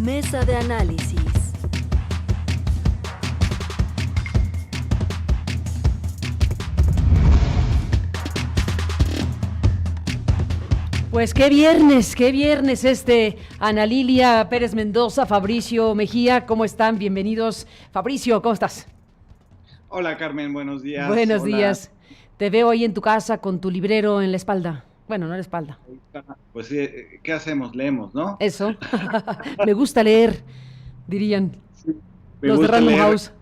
Mesa de análisis. Pues qué viernes Ana Lilia Pérez Mendoza, Fabricio Mejía, ¿cómo están? Bienvenidos. Fabricio, ¿cómo estás? Hola Carmen, buenos días. Buenos Hola. días. Te veo ahí en tu casa con tu librero en la espalda. Bueno, no en la espalda. Pues sí, ¿qué hacemos? Leemos, ¿no? Eso. Me gusta leer, dirían Sí. Me los de gusta Random leer House.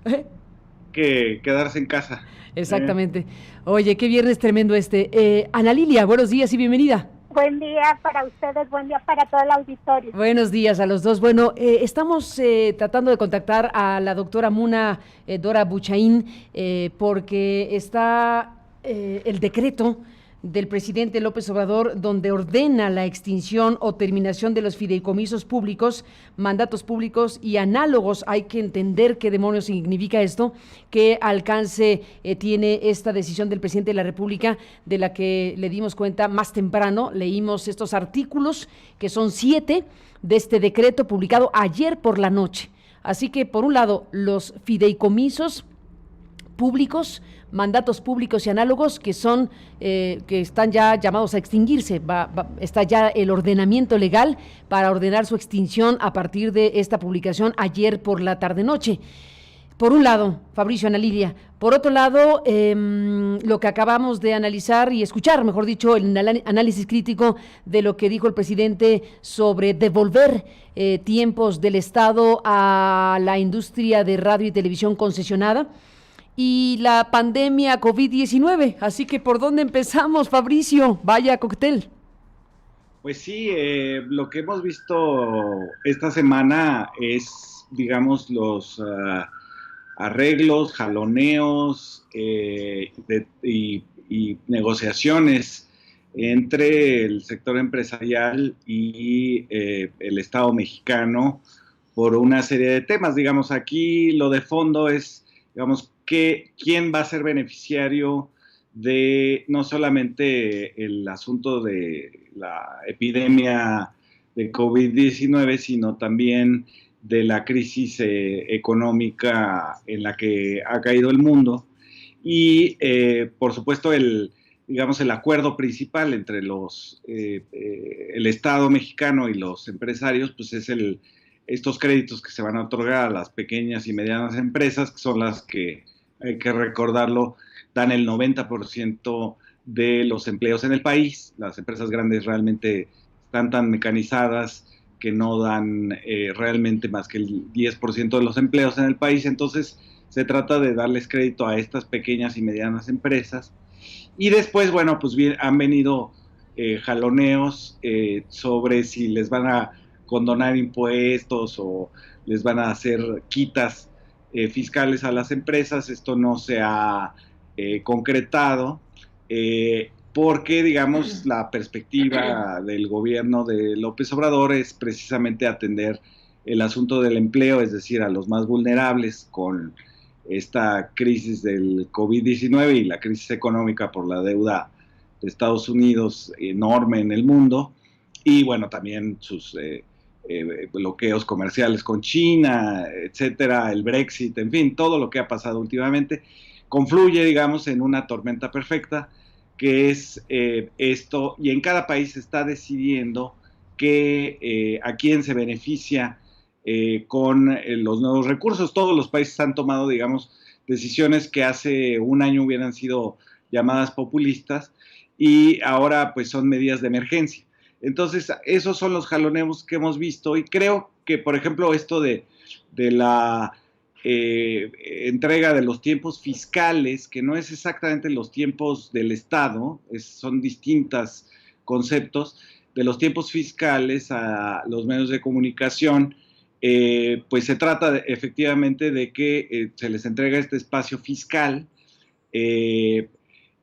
que quedarse en casa. ¿eh? Exactamente. Oye, qué viernes tremendo este. Ana Lilia, buenos días y bienvenida. Buen día para ustedes, buen día para todo el auditorio. Buenos días a los dos. Bueno, estamos tratando de contactar a la doctora Muna Dora Buchaín porque está el decreto del presidente López Obrador donde ordena la extinción o terminación de los fideicomisos públicos, mandatos públicos y análogos. Hay que entender qué demonios significa esto, qué alcance tiene esta decisión del presidente de la República, de la que le dimos cuenta más temprano. Leímos estos artículos, que son 7, de este decreto publicado ayer por la noche. Así que, por un lado, los fideicomisos públicos, mandatos públicos y análogos que son que están ya llamados a extinguirse. Está ya el ordenamiento legal para ordenar su extinción a partir de esta publicación ayer por la tarde-noche. Por un lado, Fabricio, Ana Lilia. Por otro lado, lo que acabamos de analizar y escuchar, mejor dicho, el análisis crítico de lo que dijo el presidente sobre devolver tiempos del Estado a la industria de radio y televisión concesionada y la pandemia COVID-19. Así que, ¿por dónde empezamos, Fabricio? Vaya cóctel. Pues sí, lo que hemos visto esta semana es, digamos, los arreglos, jaloneos y negociaciones entre el sector empresarial y el Estado mexicano por una serie de temas. Digamos, aquí lo de fondo es, digamos, quién va a ser beneficiario de no solamente el asunto de la epidemia de COVID-19, sino también de la crisis económica en la que ha caído el mundo. Y, por supuesto, digamos, el acuerdo principal entre el Estado mexicano y los empresarios, pues es estos créditos que se van a otorgar a las pequeñas y medianas empresas, que son las que, hay que recordarlo, dan el 90% de los empleos en el país. Las empresas grandes realmente están tan mecanizadas que no dan realmente más que el 10% de los empleos en el país. Entonces se trata de darles crédito a estas pequeñas y medianas empresas. Y después, bueno, pues bien, han venido jaloneos sobre si les van a condonar impuestos o les van a hacer quitas fiscales a las empresas. Esto no se ha concretado porque, digamos, la perspectiva del gobierno de López Obrador es precisamente atender el asunto del empleo, es decir, a los más vulnerables con esta crisis del COVID-19 y la crisis económica por la deuda de Estados Unidos enorme en el mundo, y bueno, también sus bloqueos comerciales con China, etcétera, el Brexit, en fin, todo lo que ha pasado últimamente, confluye, digamos, en una tormenta perfecta, que es esto, y en cada país se está decidiendo a quién se beneficia con los nuevos recursos. Todos los países han tomado, digamos, decisiones que hace un año hubieran sido llamadas populistas y ahora pues son medidas de emergencia. Entonces, esos son los jaloneos que hemos visto y creo que, por ejemplo, esto de la entrega de los tiempos fiscales, que no es exactamente los tiempos del Estado, son distintos conceptos, de los tiempos fiscales a los medios de comunicación, pues se trata efectivamente de que se les entrega este espacio fiscal,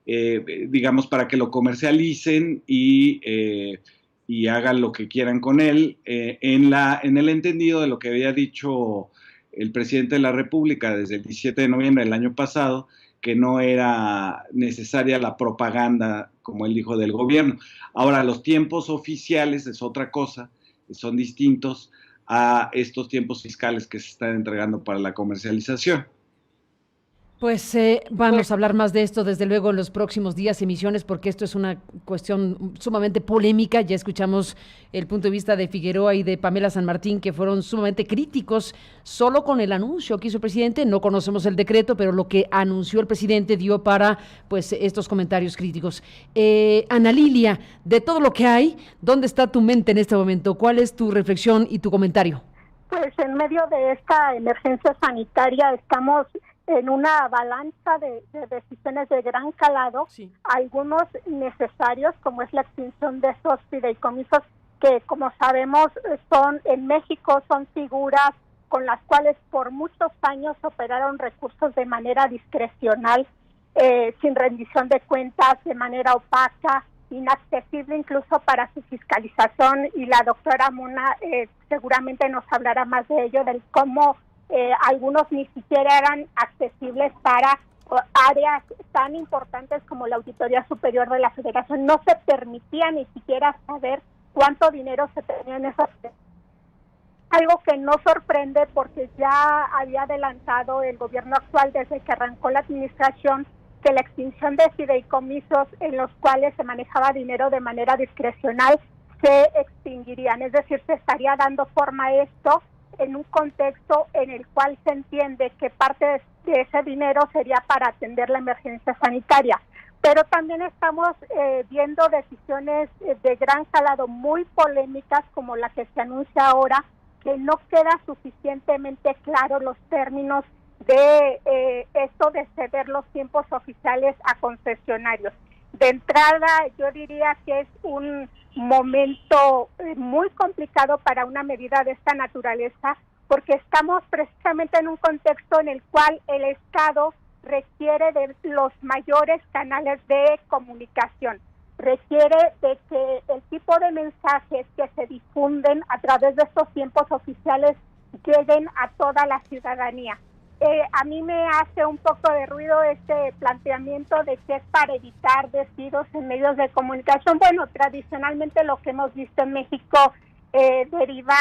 digamos, para que lo comercialicen y hagan lo que quieran con él, en el entendido de lo que había dicho el presidente de la República desde el 17 de noviembre del año pasado, que no era necesaria la propaganda, como él dijo, del gobierno. Ahora, los tiempos oficiales es otra cosa, son distintos a estos tiempos fiscales que se están entregando para la comercialización. Pues vamos a hablar más de esto, desde luego, en los próximos días, emisiones, porque esto es una cuestión sumamente polémica. Ya escuchamos el punto de vista de Figueroa y de Pamela San Martín, que fueron sumamente críticos solo con el anuncio que hizo el presidente. No conocemos el decreto, pero lo que anunció el presidente dio para pues estos comentarios críticos. Ana Lilia, de todo lo que hay, ¿dónde está tu mente en este momento? ¿Cuál es tu reflexión y tu comentario? Pues en medio de esta emergencia sanitaria estamos en una avalancha de decisiones de gran calado, sí. Algunos necesarios, como es la extinción de esos fideicomisos, que como sabemos son en México, son figuras con las cuales por muchos años operaron recursos de manera discrecional, sin rendición de cuentas, de manera opaca, inaccesible incluso para su fiscalización, y la doctora Muna seguramente nos hablará más de ello, del cómo algunos ni siquiera eran accesibles para áreas tan importantes como la Auditoría Superior de la Federación. No se permitía ni siquiera saber cuánto dinero se tenía en esas. Algo que no sorprende porque ya había adelantado el gobierno actual desde que arrancó la administración que la extinción de fideicomisos en los cuales se manejaba dinero de manera discrecional se extinguirían. Es decir, se estaría dando forma a esto en un contexto en el cual se entiende que parte de ese dinero sería para atender la emergencia sanitaria. Pero también estamos viendo decisiones de gran calado muy polémicas, como la que se anuncia ahora, que no queda suficientemente claro los términos de esto de ceder los tiempos oficiales a concesionarios. De entrada, yo diría que es un momento muy complicado para una medida de esta naturaleza, porque estamos precisamente en un contexto en el cual el Estado requiere de los mayores canales de comunicación, requiere de que el tipo de mensajes que se difunden a través de estos tiempos oficiales lleguen a toda la ciudadanía. A mí me hace un poco de ruido este planteamiento de que es para evitar despidos en medios de comunicación. Bueno, tradicionalmente lo que hemos visto en México deriva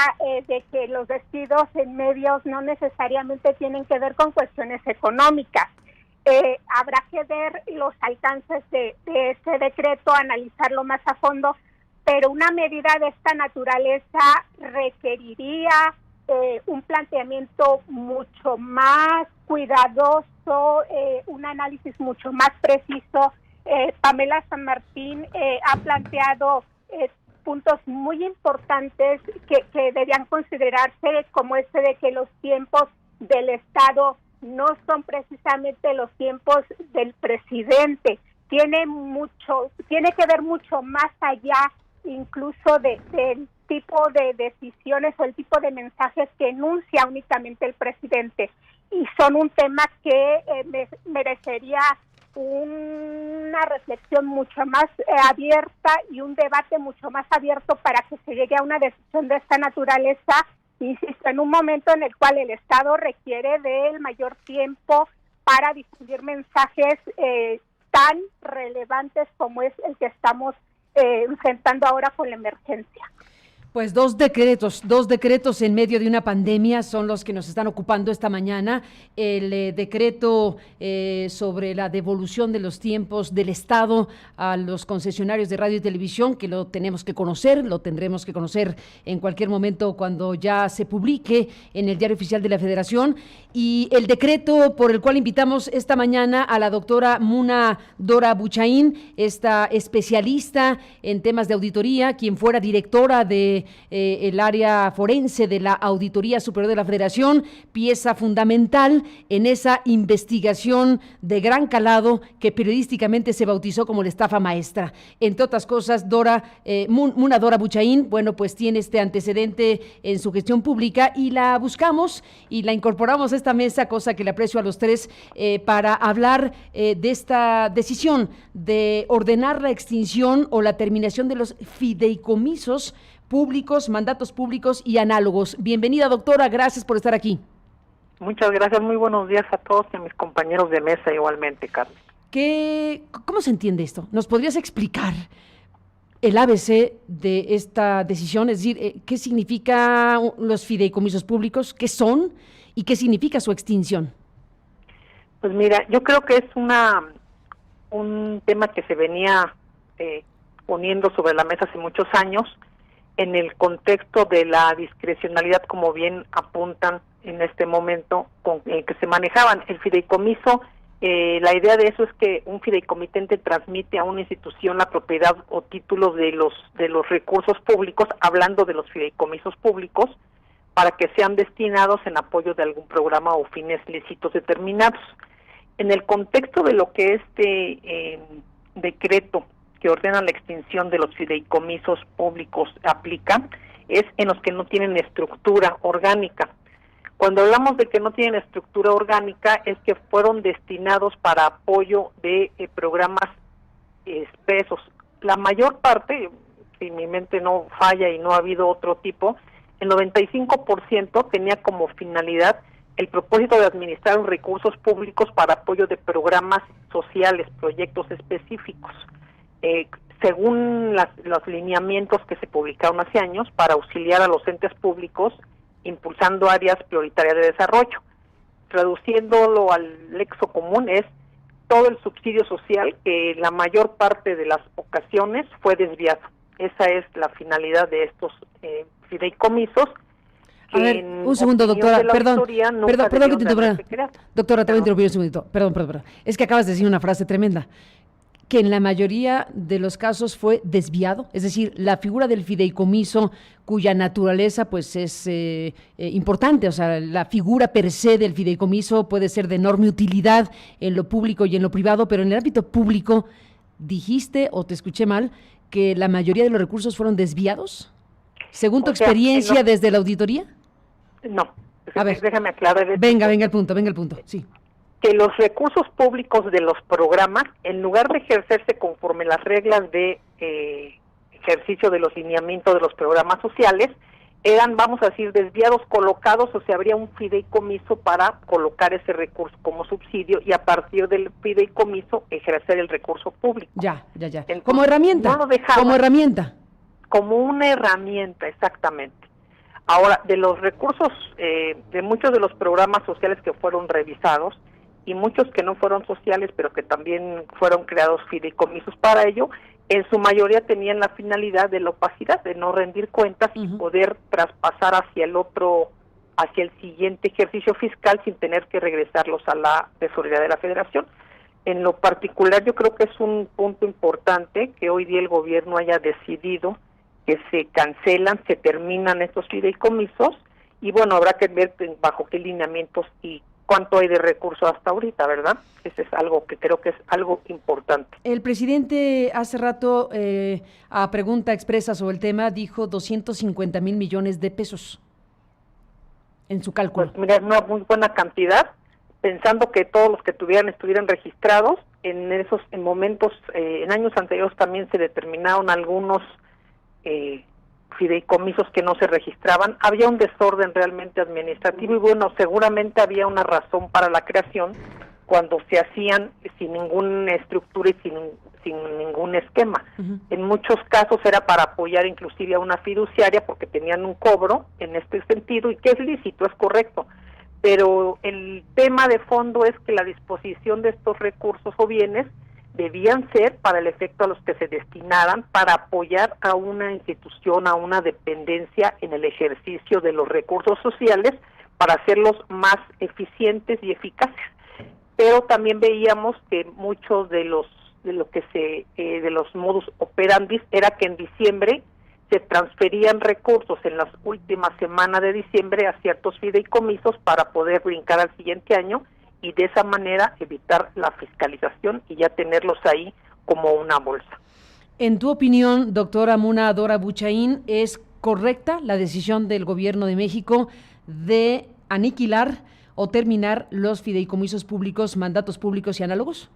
de que los despidos en medios no necesariamente tienen que ver con cuestiones económicas. Habrá que ver los alcances de este decreto, analizarlo más a fondo, pero una medida de esta naturaleza requeriría un planteamiento mucho más cuidadoso, un análisis mucho más preciso. Pamela San Martín ha planteado puntos muy importantes que deberían considerarse, como este de que los tiempos del Estado no son precisamente los tiempos del presidente. Tiene que ver mucho más allá incluso del tipo de decisiones o el tipo de mensajes que enuncia únicamente el presidente, y son un tema que merecería una reflexión mucho más abierta y un debate mucho más abierto para que se llegue a una decisión de esta naturaleza, insisto, en un momento en el cual el Estado requiere del mayor tiempo para difundir mensajes tan relevantes como es el que estamos enfrentando ahora con la emergencia. Pues dos decretos en medio de una pandemia son los que nos están ocupando esta mañana. El decreto sobre la devolución de los tiempos del Estado a los concesionarios de radio y televisión, que lo tenemos que conocer, lo tendremos que conocer en cualquier momento cuando ya se publique en el Diario Oficial de la Federación, y el decreto por el cual invitamos esta mañana a la doctora Muna Dora Buchaín, esta especialista en temas de auditoría, quien fuera directora de el área forense de la Auditoría Superior de la Federación, pieza fundamental en esa investigación de gran calado que periodísticamente se bautizó como la estafa maestra. Entre otras cosas, Muna Dora Buchaín, bueno, pues tiene este antecedente en su gestión pública y la buscamos y la incorporamos a esta mesa, cosa que le aprecio a los tres, para hablar de esta decisión de ordenar la extinción o la terminación de los fideicomisos públicos, mandatos públicos y análogos. Bienvenida, doctora, gracias por estar aquí. Muchas gracias, muy buenos días a todos y a mis compañeros de mesa igualmente, Carmen. ¿Cómo se entiende esto? ¿Nos podrías explicar el ABC de esta decisión? Es decir, ¿qué significa los fideicomisos públicos? ¿Qué son? ¿Y qué significa su extinción? Pues mira, yo creo que es un tema que se venía poniendo sobre la mesa hace muchos años en el contexto de la discrecionalidad, como bien apuntan en este momento, con el que se manejaban. El fideicomiso, la idea de eso es que un fideicomitente transmite a una institución la propiedad o títulos de los recursos públicos, hablando de los fideicomisos públicos, para que sean destinados en apoyo de algún programa o fines lícitos determinados. En el contexto de lo que este decreto que ordena la extinción de los fideicomisos públicos aplica, es en los que no tienen estructura orgánica. Cuando hablamos de que no tienen estructura orgánica, es que fueron destinados para apoyo de programas expresos. La mayor parte, si mi mente no falla y no ha habido otro tipo, el 95% tenía como finalidad el propósito de administrar los recursos públicos para apoyo de programas sociales, proyectos específicos, según los lineamientos que se publicaron hace años para auxiliar a los entes públicos impulsando áreas prioritarias de desarrollo. Traduciéndolo al lexo común, es todo el subsidio social que la mayor parte de las ocasiones fue desviado. Esa es la finalidad de estos fideicomisos. A ver, un segundo, doctora, perdón que te interrumpa. Doctora, te voy a interrumpir un segundito. Perdón. Es que acabas de decir una frase tremenda. Que en la mayoría de los casos fue desviado, es decir, la figura del fideicomiso, cuya naturaleza pues es importante, o sea, la figura per se del fideicomiso puede ser de enorme utilidad en lo público y en lo privado, pero en el ámbito público, dijiste, o te escuché mal, que la mayoría de los recursos fueron desviados, según tu experiencia desde la auditoría. No, a ver, déjame aclarar. Venga el punto, sí. Que los recursos públicos de los programas, en lugar de ejercerse conforme las reglas de ejercicio de los lineamientos de los programas sociales, eran, vamos a decir, desviados, colocados, o sea, habría un fideicomiso para colocar ese recurso como subsidio y a partir del fideicomiso ejercer el recurso público. Ya. Entonces, como herramienta. No lo dejaban, como herramienta. Como una herramienta, exactamente. Ahora, de los recursos, de muchos de los programas sociales que fueron revisados, y muchos que no fueron sociales, pero que también fueron creados fideicomisos para ello, en su mayoría tenían la finalidad de la opacidad, de no rendir cuentas y poder traspasar hacia el siguiente ejercicio fiscal sin tener que regresarlos a la tesorería de la Federación. En lo particular, yo creo que es un punto importante que hoy día el gobierno haya decidido que se cancelan, se terminan estos fideicomisos, y bueno, habrá que ver bajo qué lineamientos y cuánto hay de recursos hasta ahorita, ¿verdad? Ese es algo que creo que es algo importante. El presidente hace rato, a pregunta expresa sobre el tema, dijo 250 mil millones de pesos en su cálculo. Pues mira, es una muy buena cantidad, pensando que todos los que estuvieran registrados, en momentos, en años anteriores también se determinaron algunos fideicomisos que no se registraban, había un desorden realmente administrativo y bueno, seguramente había una razón para la creación cuando se hacían sin ninguna estructura y sin ningún esquema. En muchos casos era para apoyar inclusive a una fiduciaria porque tenían un cobro en este sentido y que es lícito, es correcto, pero el tema de fondo es que la disposición de estos recursos o bienes debían ser para el efecto a los que se destinaran para apoyar a una institución, a una dependencia en el ejercicio de los recursos sociales para hacerlos más eficientes y eficaces. Pero también veíamos que muchos de los modus operandi era que en diciembre se transferían recursos en las últimas semanas de diciembre a ciertos fideicomisos para poder brincar al siguiente año y de esa manera evitar la fiscalización y ya tenerlos ahí como una bolsa. En tu opinión, doctora Amuna Dora Buchaín, ¿es correcta la decisión del Gobierno de México de aniquilar o terminar los fideicomisos públicos, mandatos públicos y análogos?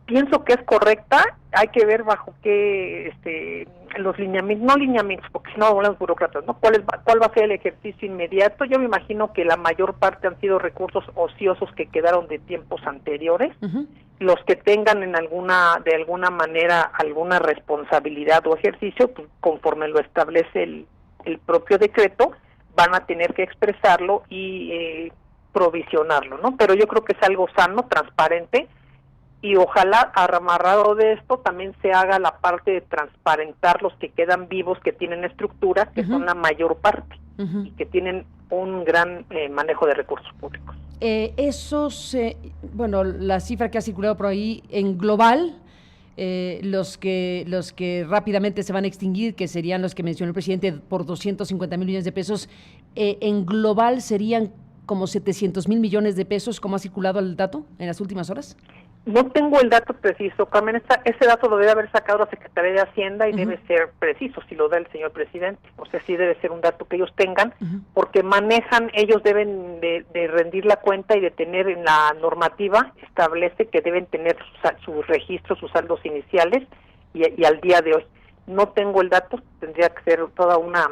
Pienso que es correcta, hay que ver bajo qué los lineamientos, no lineamientos, porque si no hablamos burócratas, ¿no? ¿Cuál va a ser el ejercicio inmediato? Yo me imagino que la mayor parte han sido recursos ociosos que quedaron de tiempos anteriores. Los que tengan de alguna manera alguna responsabilidad o ejercicio, pues, conforme lo establece el propio decreto, van a tener que expresarlo y provisionarlo, ¿no? Pero yo creo que es algo sano, transparente, y ojalá amarrado de esto también se haga la parte de transparentar los que quedan vivos, que tienen estructura, que son la mayor parte, y que tienen un gran manejo de recursos públicos. La cifra que ha circulado por ahí en global, los que rápidamente se van a extinguir, que serían los que mencionó el presidente por 250,000 millones de pesos, en global serían como 700,000 millones de pesos, ¿cómo ha circulado el dato en las últimas horas? No tengo el dato preciso, Carmen. Ese dato lo debe haber sacado la Secretaría de Hacienda y debe ser preciso si lo da el señor presidente. O sea, sí debe ser un dato que ellos tengan, porque ellos deben de rendir la cuenta y de tener en la normativa, establece que deben tener sus registros, sus saldos iniciales y al día de hoy. No tengo el dato, tendría que ser toda una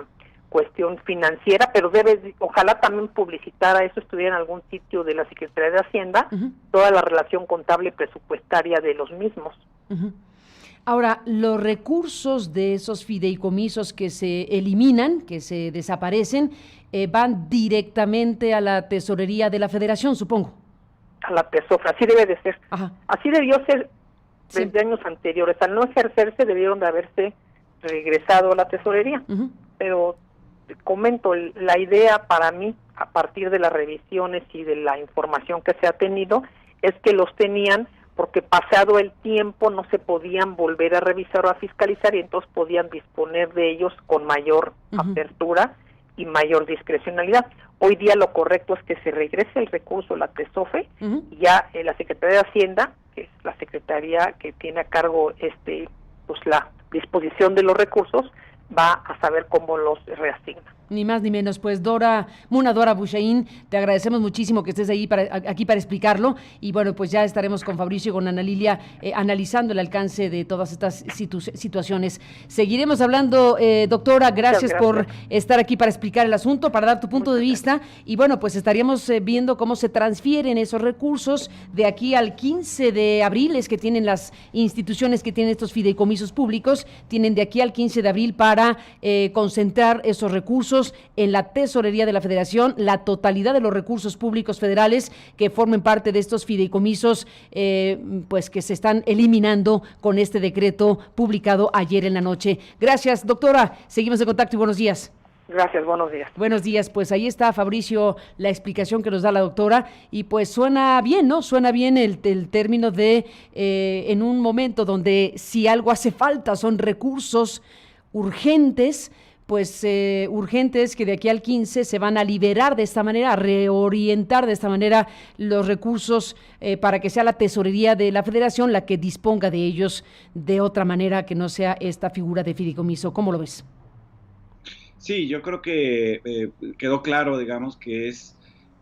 cuestión financiera, pero ojalá también publicitara eso, estuviera en algún sitio de la Secretaría de Hacienda, toda la relación contable y presupuestaria de los mismos. Ahora, los recursos de esos fideicomisos que se eliminan, que se desaparecen, van directamente a la tesorería de la Federación, supongo. A la TESOFRA, así debe de ser. Así debió ser desde años anteriores. Al no ejercerse, debieron de haberse regresado a la tesorería. Pero comento, la idea para mí, a partir de las revisiones y de la información que se ha tenido, es que los tenían porque pasado el tiempo no se podían volver a revisar o a fiscalizar, y entonces podían disponer de ellos con mayor apertura y mayor discrecionalidad. Hoy día lo correcto es que se regrese el recurso a la TESOFE, y ya la Secretaría de Hacienda, que es la secretaría que tiene a cargo la disposición de los recursos, va a saber cómo los reasigna. Ni más ni menos. Pues Muna Dora Buchaín, te agradecemos muchísimo que estés aquí para explicarlo, y bueno, pues ya estaremos con Fabricio y con Ana Lilia analizando el alcance de todas estas situaciones. Seguiremos hablando, doctora, gracias por estar aquí para explicar el asunto, para dar tu punto de vista, y bueno, pues estaríamos viendo cómo se transfieren esos recursos de aquí al 15 de abril, es que tienen las instituciones que tienen estos fideicomisos públicos, tienen de aquí al 15 de abril para concentrar esos recursos en la tesorería de la Federación, la totalidad de los recursos públicos federales que formen parte de estos fideicomisos, pues que se están eliminando con este decreto publicado ayer en la noche. Gracias, doctora. Seguimos en contacto y buenos días. Gracias, buenos días. Buenos días, pues ahí está, Fabricio, la explicación que nos da la doctora, y pues suena bien, ¿no? Suena bien el término de, en un momento donde si algo hace falta son recursos urgentes, pues urgentes, que de aquí al 15 se van a liberar de esta manera, a reorientar de esta manera los recursos para que sea la tesorería de la Federación la que disponga de ellos de otra manera que no sea esta figura de fideicomiso. ¿Cómo lo ves? Sí, yo creo que quedó claro, digamos, que es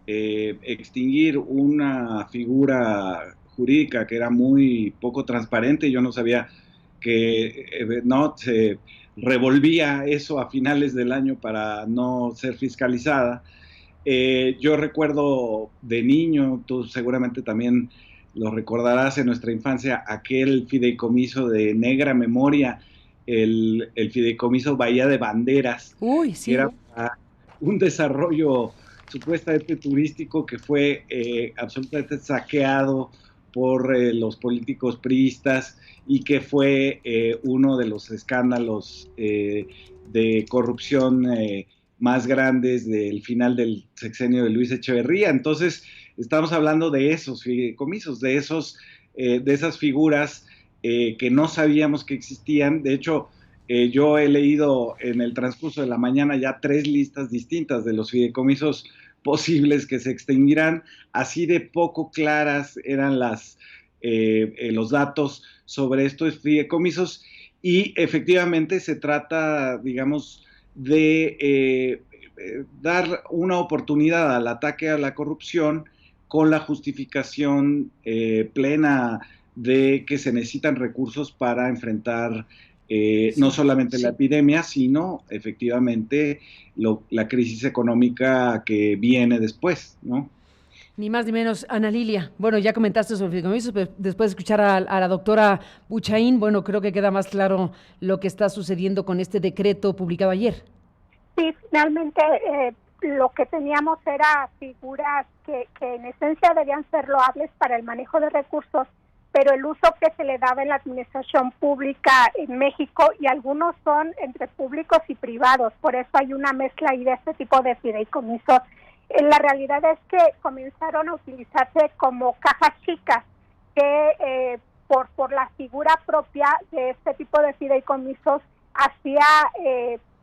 extinguir una figura jurídica que era muy poco transparente. Yo no sabía que se revolvía eso a finales del año para no ser fiscalizada. Yo recuerdo de niño, tú seguramente también lo recordarás, en nuestra infancia, aquel fideicomiso de negra memoria, el fideicomiso Bahía de Banderas. Uy, sí. Que era un desarrollo supuestamente turístico que fue absolutamente saqueado por los políticos priistas, y que fue uno de los escándalos de corrupción más grandes del final del sexenio de Luis Echeverría. Entonces, estamos hablando de esos fideicomisos, de esas figuras que no sabíamos que existían. De hecho, yo he leído en el transcurso de la mañana ya 3 listas distintas de los fideicomisos posibles que se extinguirán. Así de poco claras eran los datos sobre estos fideicomisos, y efectivamente se trata, digamos, de dar una oportunidad al ataque a la corrupción con la justificación plena de que se necesitan recursos para enfrentar no solamente la epidemia, sino efectivamente la crisis económica que viene después, ¿no? Ni más ni menos, Ana Lilia. Bueno, ya comentaste sobre fideicomisos, pero después de escuchar a la doctora Buchaín, bueno, creo que queda más claro lo que está sucediendo con este decreto publicado ayer. Sí, finalmente lo que teníamos era figuras que en esencia debían ser loables para el manejo de recursos, pero el uso que se le daba en la administración pública en México, y algunos son entre públicos y privados, por eso hay una mezcla ahí de este tipo de fideicomisos. La realidad es que comenzaron a utilizarse como cajas chicas, que por la figura propia de este tipo de fideicomisos hacía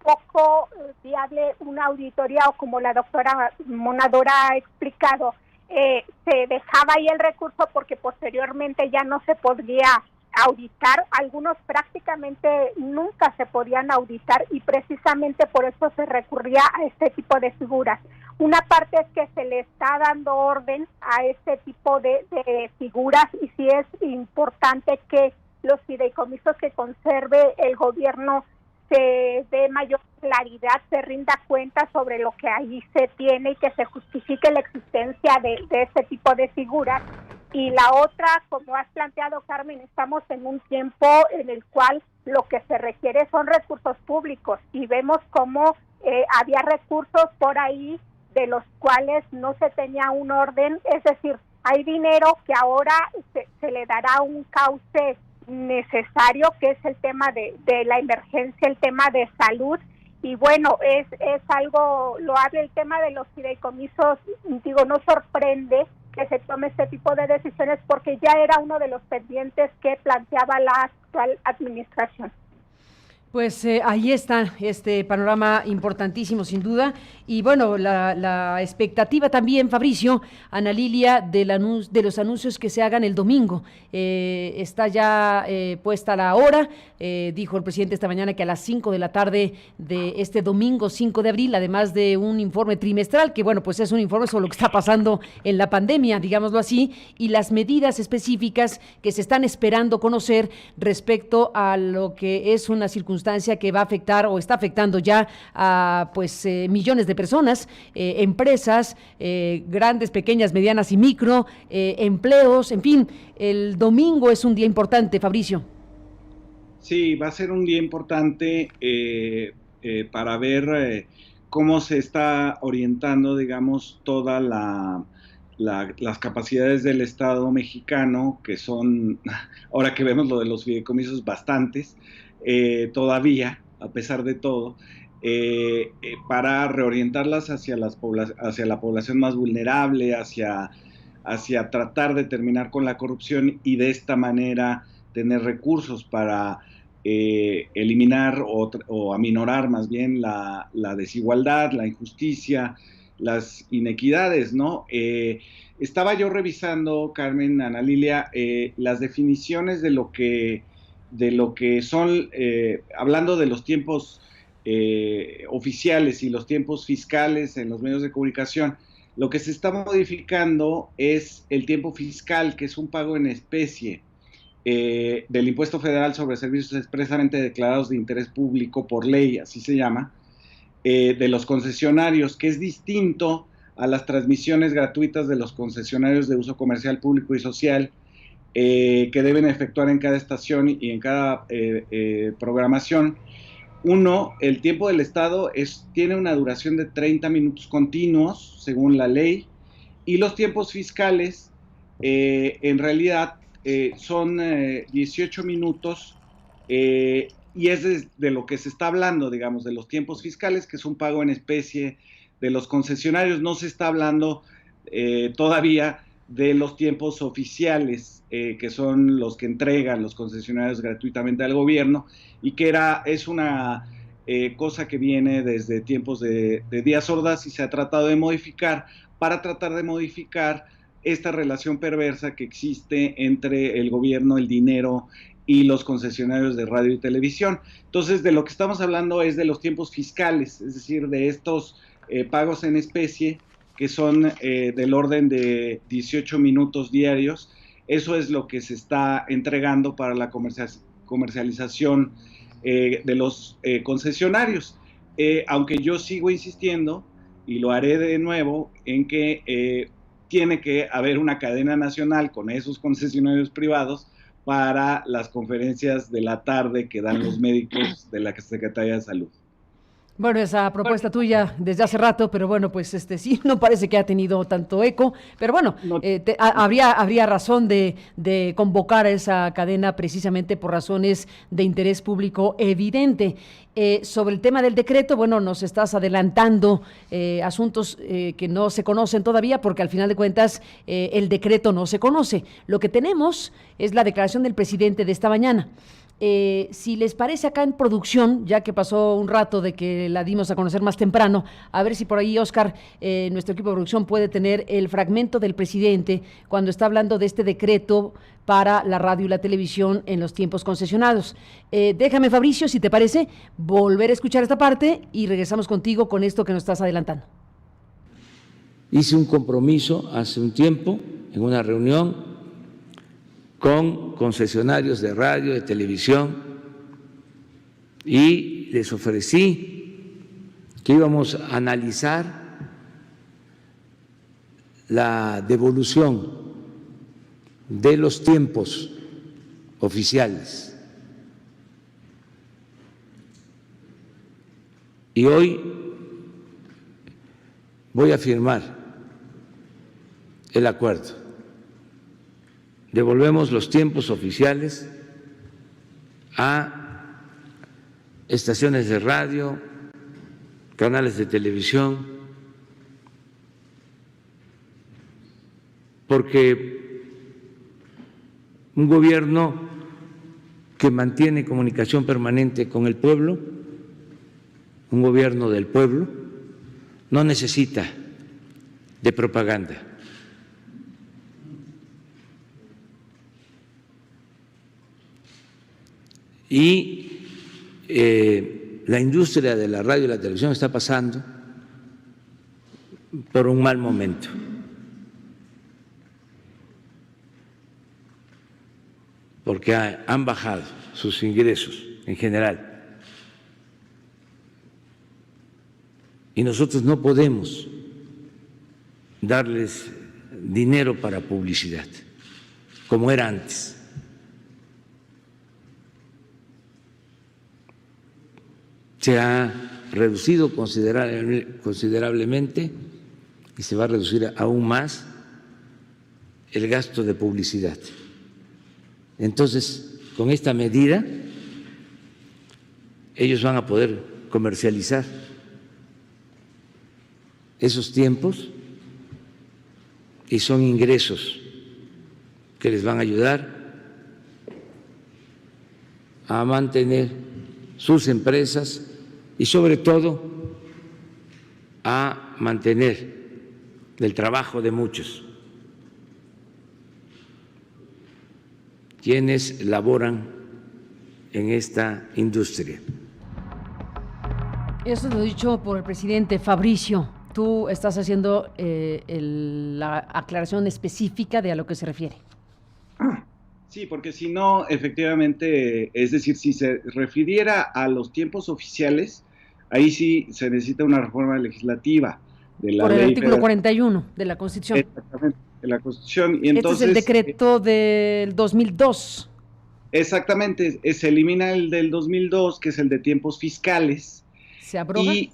poco viable una auditoría, o como la doctora Muna Dora ha explicado, se dejaba ahí el recurso porque posteriormente ya no se podría auditar. Algunos prácticamente nunca se podían auditar, y precisamente por eso se recurría a este tipo de figuras. Una parte es que se le está dando orden a este tipo de figuras, y sí es importante que los fideicomisos que conserve el gobierno se dé mayor claridad, se rinda cuenta sobre lo que ahí se tiene y que se justifique la existencia de este tipo de figuras. Y la otra, como has planteado, Carmen, estamos en un tiempo en el cual lo que se requiere son recursos públicos, y vemos cómo había recursos por ahí de los cuales no se tenía un orden, es decir, hay dinero que ahora se le dará un cauce necesario, que es el tema de la emergencia, el tema de salud, y bueno, es algo loable el tema de los fideicomisos. Digo, no sorprende que se tome este tipo de decisiones, porque ya era uno de los pendientes que planteaba la actual administración. Pues ahí está este panorama importantísimo, sin duda. Y bueno, la expectativa también, Fabricio, Ana Lilia, de los anuncios que se hagan el domingo. Está ya puesta la hora, dijo el presidente esta mañana que a las 5 de la tarde de este domingo 5 de abril, además de un informe trimestral, que bueno, pues es un informe sobre lo que está pasando en la pandemia, digámoslo así, y las medidas específicas que se están esperando conocer respecto a lo que es una circunstancia que va a afectar o está afectando ya a millones de personas, empresas, grandes, pequeñas, medianas y micro, empleos, en fin. El domingo es un día importante, Fabricio. Sí, va a ser un día importante para ver cómo se está orientando, digamos, toda las capacidades del Estado mexicano, que son, ahora que vemos lo de los fideicomisos, bastantes, todavía, a pesar de todo, para reorientarlas hacia la población más vulnerable, hacia tratar de terminar con la corrupción, y de esta manera tener recursos para eliminar o aminorar más bien la desigualdad, la injusticia, las inequidades, ¿no? Estaba yo revisando, Carmen, Ana Lilia, las definiciones de lo que son, hablando de los tiempos oficiales y los tiempos fiscales en los medios de comunicación. Lo que se está modificando es el tiempo fiscal, que es un pago en especie del impuesto federal sobre servicios expresamente declarados de interés público por ley, así se llama, de los concesionarios, que es distinto a las transmisiones gratuitas de los concesionarios de uso comercial, público y social, que deben efectuar en cada estación y en cada programación. El tiempo del Estado tiene una duración de 30 minutos continuos, según la ley, y los tiempos fiscales en realidad son 18 minutos, y es de lo que se está hablando, digamos, de los tiempos fiscales, que es un pago en especie de los concesionarios. No se está hablando todavía de los tiempos oficiales, que son los que entregan los concesionarios gratuitamente al gobierno, y que es una cosa que viene desde tiempos de Díaz Ordaz, y se ha tratado de modificar para tratar de modificar esta relación perversa que existe entre el gobierno, el dinero y los concesionarios de radio y televisión. Entonces, de lo que estamos hablando es de los tiempos fiscales, es decir, de estos pagos en especie, que son del orden de 18 minutos diarios. Eso es lo que se está entregando para la comercialización de los concesionarios. Aunque yo sigo insistiendo, y lo haré de nuevo, en que tiene que haber una cadena nacional con esos concesionarios privados para las conferencias de la tarde que dan los médicos de la Secretaría de Salud. Bueno, esa propuesta tuya desde hace rato, pero bueno, pues sí, no parece que ha tenido tanto eco, pero bueno, habría razón de convocar a esa cadena precisamente por razones de interés público evidente. Sobre el tema del decreto, bueno, nos estás adelantando asuntos que no se conocen todavía, porque al final de cuentas el decreto no se conoce. Lo que tenemos es la declaración del presidente de esta mañana. Si les parece, acá en producción, ya que pasó un rato de que la dimos a conocer más temprano, a ver si por ahí, Oscar, nuestro equipo de producción puede tener el fragmento del presidente cuando está hablando de este decreto para la radio y la televisión en los tiempos concesionados. Déjame, Fabricio, si te parece, volver a escuchar esta parte y regresamos contigo con esto que nos estás adelantando. Hice un compromiso hace un tiempo en una reunión con concesionarios de radio, de televisión, y les ofrecí que íbamos a analizar la devolución de los tiempos oficiales. Y hoy voy a firmar el acuerdo. Devolvemos los tiempos oficiales a estaciones de radio, canales de televisión, porque un gobierno que mantiene comunicación permanente con el pueblo, un gobierno del pueblo, no necesita de propaganda. Y la industria de la radio y la televisión está pasando por un mal momento. Porque han bajado sus ingresos en general. Y nosotros no podemos darles dinero para publicidad, como era antes. Se ha reducido considerablemente y se va a reducir aún más el gasto de publicidad. Entonces, con esta medida, ellos van a poder comercializar esos tiempos y son ingresos que les van a ayudar a mantener sus empresas y sobre todo a mantener el trabajo de muchos quienes laboran en esta industria. Eso lo dicho por el presidente. Fabricio, tú estás haciendo la aclaración específica de a lo que se refiere. Sí, porque si no, efectivamente, es decir, si se refiriera a los tiempos oficiales, ahí sí se necesita una reforma legislativa de la por el ley artículo federal. 41 de la Constitución. Exactamente, de la Constitución. Y entonces, este es el decreto del 2002. Exactamente, se elimina el del 2002, que es el de tiempos fiscales. ¿Se abroga? Y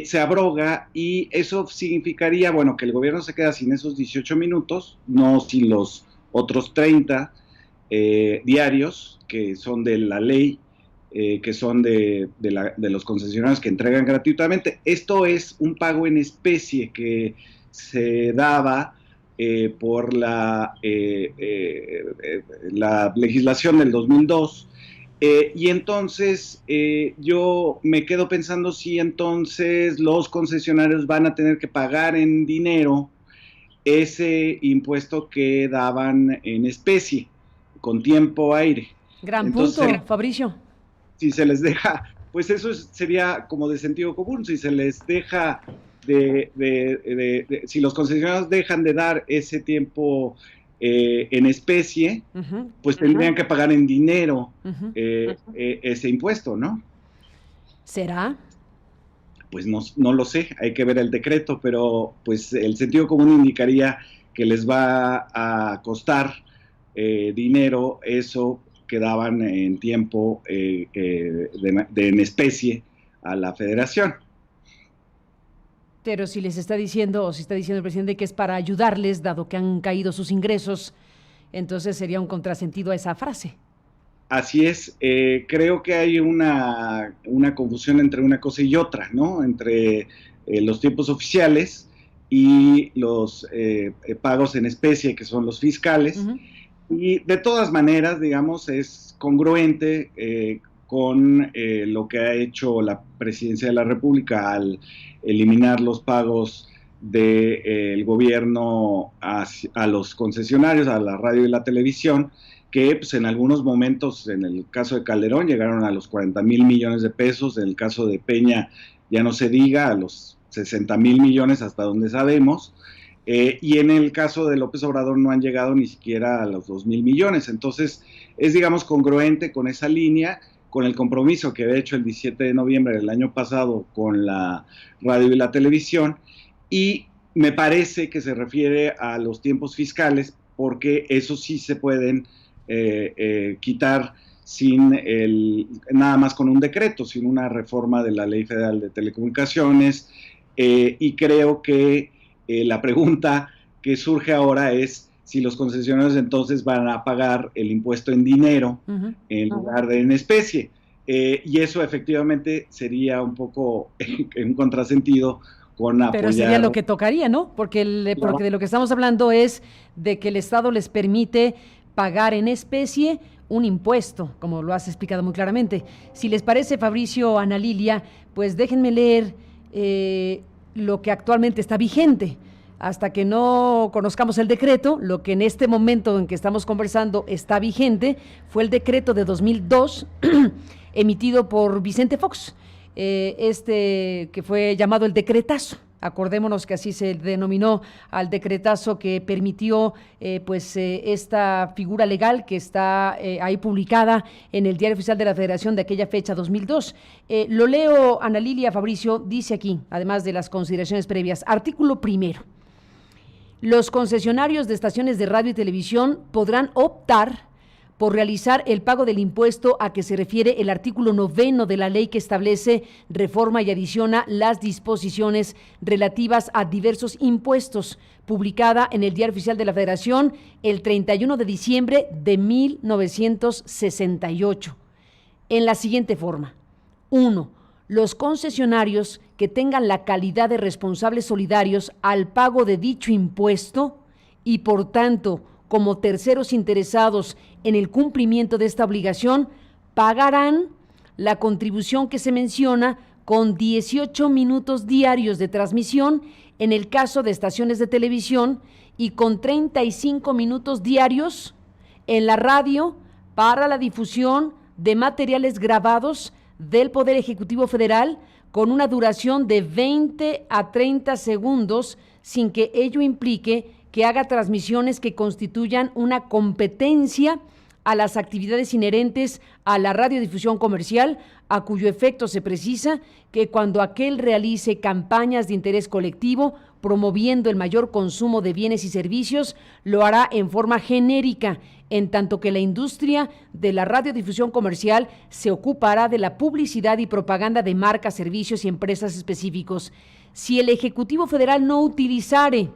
se abroga, y eso significaría, bueno, que el gobierno se queda sin esos 18 minutos, no sin los otros 30 diarios que son de la ley, que son de los concesionarios que entregan gratuitamente. Esto es un pago en especie que se daba por la legislación del 2002. Y entonces yo me quedo pensando si entonces los concesionarios van a tener que pagar en dinero ese impuesto que daban en especie, con tiempo aire. Gran entonces, punto, Fabricio. Si se les deja, pues eso sería como de sentido común, si se les deja si los concesionarios dejan de dar ese tiempo en especie, pues tendrían que pagar en dinero ese impuesto, ¿no? ¿Será? Pues no lo sé, hay que ver el decreto, pero pues el sentido común indicaría que les va a costar dinero eso que daban en tiempo en especie a la federación. Pero si les está diciendo, o si está diciendo el presidente que es para ayudarles, dado que han caído sus ingresos, entonces sería un contrasentido a esa frase. Así es, creo que hay una confusión entre una cosa y otra, ¿no? Entre los tiempos oficiales y los pagos en especie, que son los fiscales. Y de todas maneras, digamos, es congruente con lo que ha hecho la Presidencia de la República al eliminar los pagos del gobierno a los concesionarios, a la radio y la televisión, que pues, en algunos momentos, en el caso de Calderón, llegaron a los 40,000 millones de pesos, en el caso de Peña, ya no se diga, a los 60,000 millones, hasta donde sabemos, y en el caso de López Obrador no han llegado ni siquiera a los 2,000 millones. Entonces, es, digamos, congruente con esa línea, con el compromiso que había hecho el 17 de noviembre del año pasado con la radio y la televisión, y me parece que se refiere a los tiempos fiscales, porque eso sí se pueden quitar sin nada más con un decreto, sin una reforma de la Ley Federal de Telecomunicaciones, y creo que la pregunta que surge ahora es si los concesionarios entonces van a pagar el impuesto en dinero en lugar de en especie, y eso efectivamente sería un poco en un contrasentido con apoyar. Pero sería lo que tocaría, ¿no? Porque de lo que estamos hablando es de que el Estado les permite pagar en especie un impuesto, como lo has explicado muy claramente. Si les parece, Fabricio, Ana Lilia, pues déjenme leer lo que actualmente está vigente. Hasta que no conozcamos el decreto, lo que en este momento en que estamos conversando está vigente fue el decreto de 2002 emitido por Vicente Fox, que fue llamado el decretazo. Acordémonos que así se denominó al decretazo que permitió esta figura legal que está ahí publicada en el Diario Oficial de la Federación de aquella fecha, 2002. Lo leo, Ana Lilia, Fabricio, dice aquí, además de las consideraciones previas, artículo 1. Los concesionarios de estaciones de radio y televisión podrán optar por realizar el pago del impuesto a que se refiere el artículo 9 de la ley que establece, reforma y adiciona las disposiciones relativas a diversos impuestos, publicada en el Diario Oficial de la Federación el 31 de diciembre de 1968. En la siguiente forma: 1. Los concesionarios que tengan la calidad de responsables solidarios al pago de dicho impuesto y, por tanto, como terceros interesados en el cumplimiento de esta obligación, pagarán la contribución que se menciona con 18 minutos diarios de transmisión en el caso de estaciones de televisión y con 35 minutos diarios en la radio para la difusión de materiales grabados del Poder Ejecutivo Federal con una duración de 20 a 30 segundos sin que ello implique que haga transmisiones que constituyan una competencia a las actividades inherentes a la radiodifusión comercial, a cuyo efecto se precisa que cuando aquel realice campañas de interés colectivo promoviendo el mayor consumo de bienes y servicios, lo hará en forma genérica, en tanto que la industria de la radiodifusión comercial se ocupará de la publicidad y propaganda de marcas, servicios y empresas específicos. Si el Ejecutivo Federal no utilizare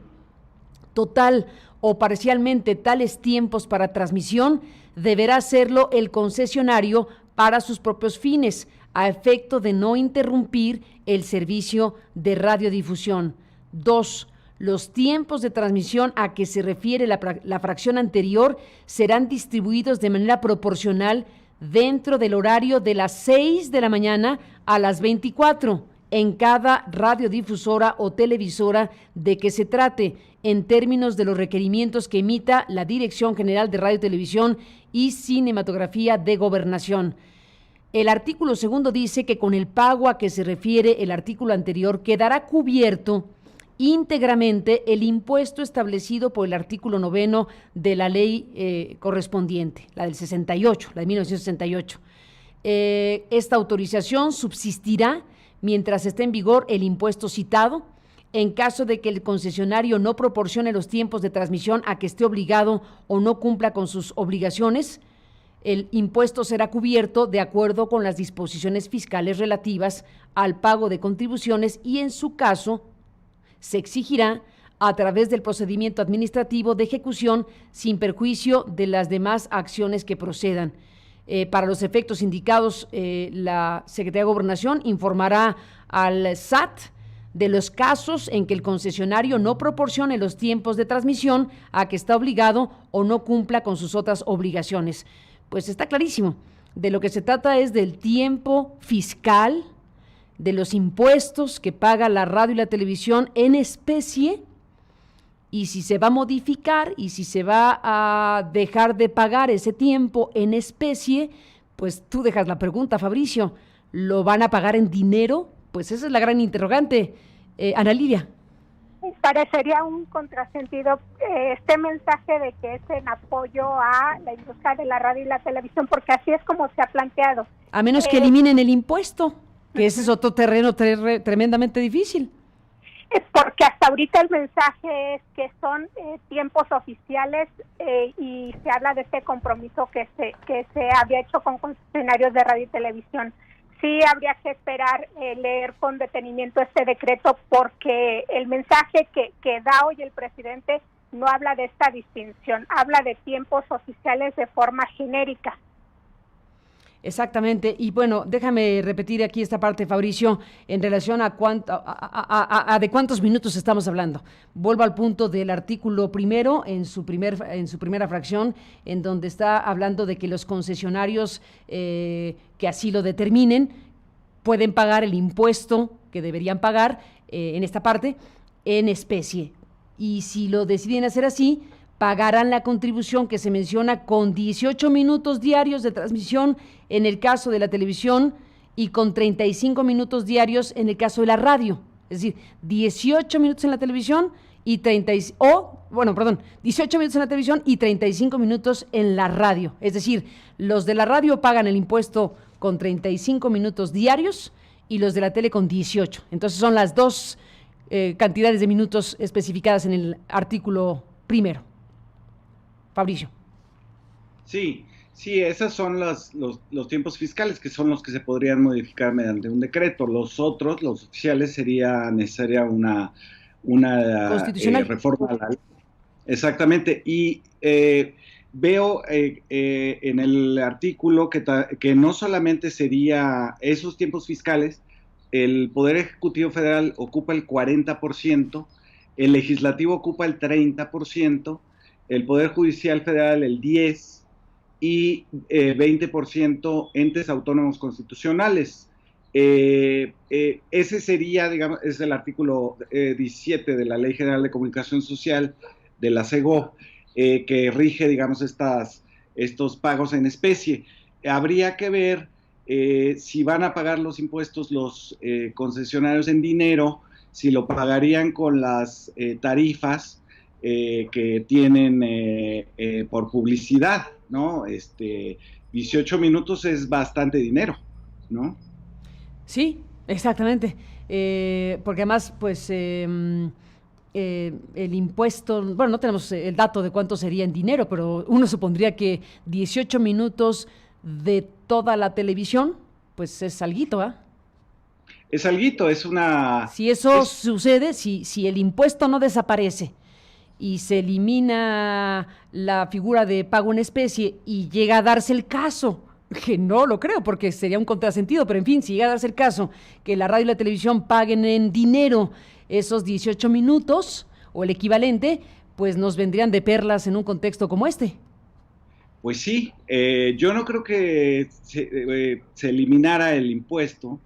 total o parcialmente tales tiempos para transmisión, deberá hacerlo el concesionario para sus propios fines, a efecto de no interrumpir el servicio de radiodifusión. 2. Los tiempos de transmisión a que se refiere la fracción anterior serán distribuidos de manera proporcional dentro del horario de las 6 de la mañana a las 24 en cada radiodifusora o televisora de que se trate, en términos de los requerimientos que emita la Dirección General de Radio, Televisión y Cinematografía de Gobernación. El artículo 2 dice que con el pago a que se refiere el artículo anterior quedará cubierto íntegramente el impuesto establecido por el artículo 9 de la ley correspondiente, la del 68, la de 1968. Esta autorización subsistirá mientras esté en vigor el impuesto citado. En caso de que el concesionario no proporcione los tiempos de transmisión a que esté obligado o no cumpla con sus obligaciones, el impuesto será cubierto de acuerdo con las disposiciones fiscales relativas al pago de contribuciones y, en su caso, se exigirá a través del procedimiento administrativo de ejecución sin perjuicio de las demás acciones que procedan. Para los efectos indicados, la Secretaría de Gobernación informará al SAT de los casos en que el concesionario no proporcione los tiempos de transmisión a que está obligado o no cumpla con sus otras obligaciones. Pues está clarísimo. De lo que se trata es del tiempo fiscal, de los impuestos que paga la radio y la televisión en especie, y si se va a modificar y si se va a dejar de pagar ese tiempo en especie, pues tú dejas la pregunta, Fabricio, ¿lo van a pagar en dinero? Pues esa es la gran interrogante. Ana Lidia. Parecería un contrasentido este mensaje de que es en apoyo a la industria de la radio y la televisión, porque así es como se ha planteado. A menos que eliminen el impuesto, que ese es otro terreno tremendamente difícil. Porque hasta ahorita el mensaje es que son tiempos oficiales y se habla de este compromiso que se había hecho con concesionarios de radio y televisión. Sí habría que esperar leer con detenimiento este decreto, porque el mensaje que da hoy el presidente no habla de esta distinción, habla de tiempos oficiales de forma genérica. Exactamente, y bueno, déjame repetir aquí esta parte, Fabricio, en relación a de cuántos minutos estamos hablando. Vuelvo al punto del artículo primero, en su primera fracción, en donde está hablando de que los concesionarios que así lo determinen pueden pagar el impuesto que deberían pagar en esta parte en especie. Y si lo deciden hacer así, pagarán la contribución que se menciona con 18 minutos diarios de transmisión en el caso de la televisión y con 35 minutos diarios en el caso de la radio. Es decir, 18 minutos en la televisión y 18 minutos en la televisión y 35 minutos en la radio. Es decir, los de la radio pagan el impuesto con 35 minutos diarios y los de la tele con 18. Entonces son las dos cantidades de minutos especificadas en el artículo primero. Fabricio. Sí, esos son los tiempos fiscales, que son los que se podrían modificar mediante un decreto. Los otros, los oficiales, sería necesaria una reforma a la ley. Exactamente, y veo en el artículo que no solamente sería esos tiempos fiscales, el Poder Ejecutivo Federal ocupa el 40%, el Legislativo ocupa el 30%, el Poder Judicial Federal el 10% y 20% entes autónomos constitucionales. Ese sería, digamos, es el artículo 17 de la Ley General de Comunicación Social de la CEGO, que rige, digamos, estos pagos en especie. Habría que ver si van a pagar los impuestos los concesionarios en dinero, si lo pagarían con las tarifas que tienen por publicidad, ¿no? 18 minutos es bastante dinero, ¿no? Sí, exactamente, porque además, pues, el impuesto, bueno, no tenemos el dato de cuánto sería en dinero, pero uno supondría que 18 minutos de toda la televisión, pues es alguito, ¿ah? Es alguito, es una... Si eso sucede, si el impuesto no desaparece y se elimina la figura de pago en especie y llega a darse el caso, que no lo creo porque sería un contrasentido, pero en fin, si llega a darse el caso que la radio y la televisión paguen en dinero esos 18 minutos o el equivalente, pues nos vendrían de perlas en un contexto como este. Pues sí, yo no creo que se eliminara el impuesto,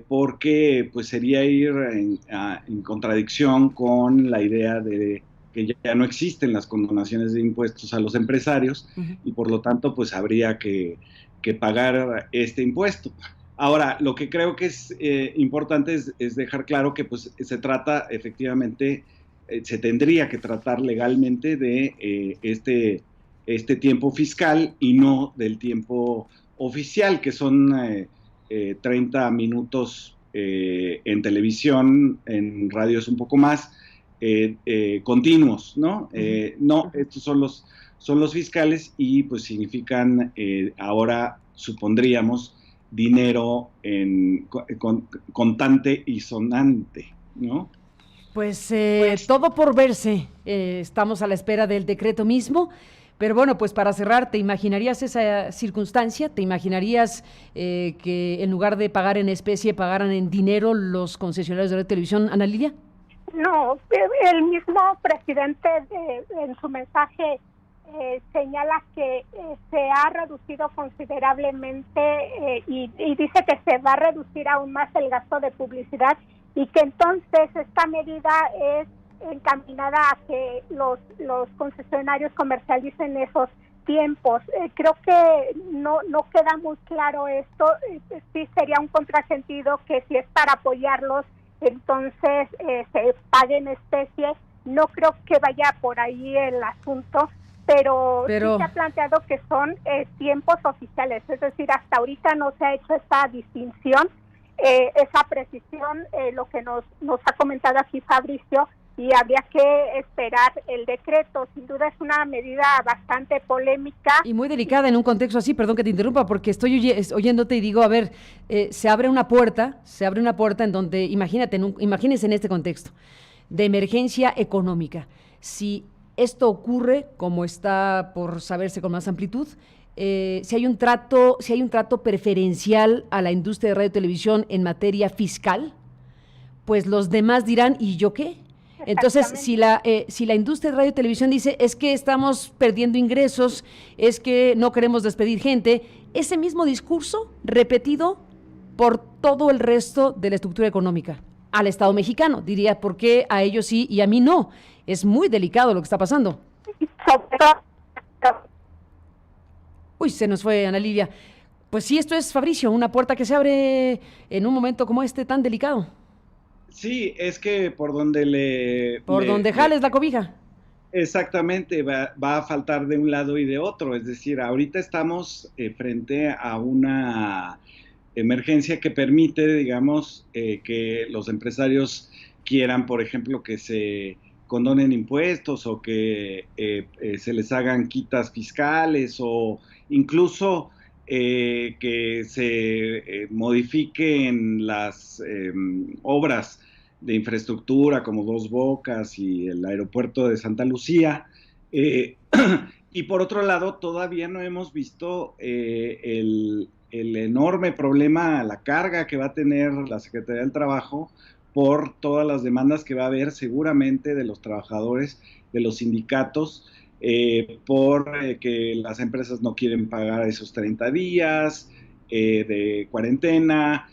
porque pues sería ir en contradicción con la idea de que ya no existen las condonaciones de impuestos a los empresarios, y por lo tanto pues habría que pagar este impuesto. Ahora, lo que creo que es importante es dejar claro que pues se trata efectivamente, se tendría que tratar legalmente de este tiempo fiscal y no del tiempo oficial, que son 30 minutos en televisión, en radio es un poco más, continuos, ¿no? No, estos son los fiscales y pues significan ahora, supondríamos, dinero contante y sonante, ¿no? Pues todo por verse. Estamos a la espera del decreto mismo. Pero bueno, pues para cerrar, ¿te imaginarías esa circunstancia? ¿Te imaginarías que en lugar de pagar en especie, pagaran en dinero los concesionarios de radio y televisión, Ana Lilia? No, el mismo presidente en su mensaje señala que se ha reducido considerablemente y dice que se va a reducir aún más el gasto de publicidad y que entonces esta medida es encaminada a que los concesionarios comercialicen esos tiempos. Creo que no queda muy claro esto. Sí sería un contrasentido que si es para apoyarlos, entonces se pague en especie. No creo que vaya por ahí el asunto, pero sí se ha planteado que son tiempos oficiales, es decir, hasta ahorita no se ha hecho esa distinción, esa precisión, lo que nos ha comentado aquí Fabricio, y habría que esperar el decreto. Sin duda es una medida bastante polémica. Y muy delicada en un contexto así, perdón que te interrumpa, porque estoy oyéndote y digo, a ver, se abre una puerta en donde, imagínense en este contexto, de emergencia económica. Si esto ocurre, como está por saberse con más amplitud, si hay un trato preferencial a la industria de radio y televisión en materia fiscal, pues los demás dirán, ¿y yo qué? Entonces, si la industria de radio y televisión dice, es que estamos perdiendo ingresos, es que no queremos despedir gente, ese mismo discurso repetido por todo el resto de la estructura económica, al Estado mexicano, diría, ¿por qué a ellos sí y a mí no? Es muy delicado lo que está pasando. Uy, se nos fue Ana Lilia. Pues sí, esto es, Fabricio, una puerta que se abre en un momento como este tan delicado. Sí, es que por donde jales la cobija. Exactamente, va a faltar de un lado y de otro. Es decir, ahorita estamos frente a una emergencia que permite, digamos, que los empresarios quieran, por ejemplo, que se condonen impuestos o que se les hagan quitas fiscales o incluso que se modifiquen las obras de infraestructura como Dos Bocas y el aeropuerto de Santa Lucía. Y por otro lado, todavía no hemos visto el enorme problema, la carga que va a tener la Secretaría del Trabajo por todas las demandas que va a haber seguramente de los trabajadores, de los sindicatos, por que las empresas no quieren pagar esos 30 días de cuarentena,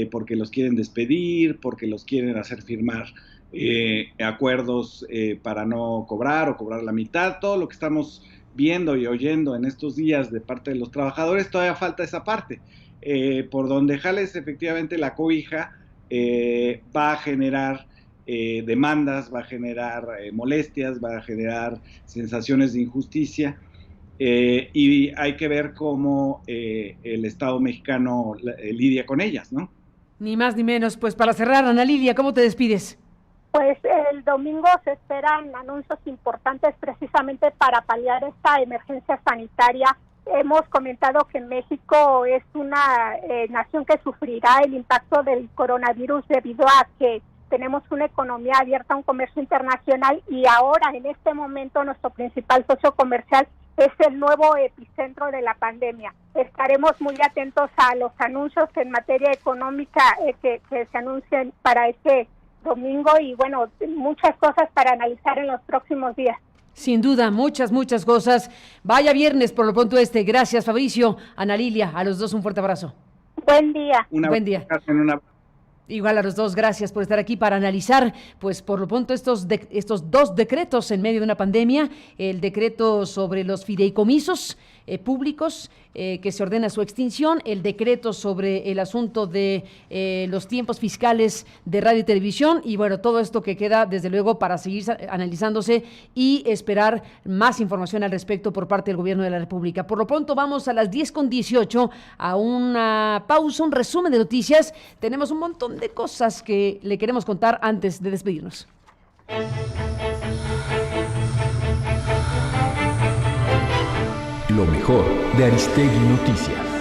porque los quieren despedir, porque los quieren hacer firmar acuerdos para no cobrar o cobrar la mitad. Todo lo que estamos viendo y oyendo en estos días de parte de los trabajadores, todavía falta esa parte. Por donde jales efectivamente la cobija, va a generar demandas, va a generar molestias, va a generar sensaciones de injusticia, y hay que ver cómo el Estado mexicano lidia con ellas, ¿no? Ni más ni menos. Pues para cerrar, Ana Lilia, ¿cómo te despides? Pues el domingo se esperan anuncios importantes precisamente para paliar esta emergencia sanitaria. Hemos comentado que México es una nación que sufrirá el impacto del coronavirus debido a que tenemos una economía abierta, un comercio internacional, y ahora en este momento nuestro principal socio comercial es el nuevo epicentro de la pandemia. Estaremos muy atentos a los anuncios en materia económica que se anuncien para este domingo y bueno, muchas cosas para analizar en los próximos días. Sin duda, muchas cosas. Vaya viernes por lo pronto este. Gracias, Fabricio, Ana Lilia, a los dos un fuerte abrazo. Buen día. Buen día. Igual a los dos, gracias por estar aquí para analizar, pues por lo pronto estos dos decretos en medio de una pandemia, el decreto sobre los fideicomisos, públicos, que se ordena su extinción, el decreto sobre el asunto de los tiempos fiscales de radio y televisión, y bueno, todo esto que queda desde luego para seguir analizándose y esperar más información al respecto por parte del Gobierno de la República. Por lo pronto vamos a las 10:18 a una pausa, un resumen de noticias. Tenemos un montón de cosas que le queremos contar antes de despedirnos. Lo mejor de Aristegui Noticias.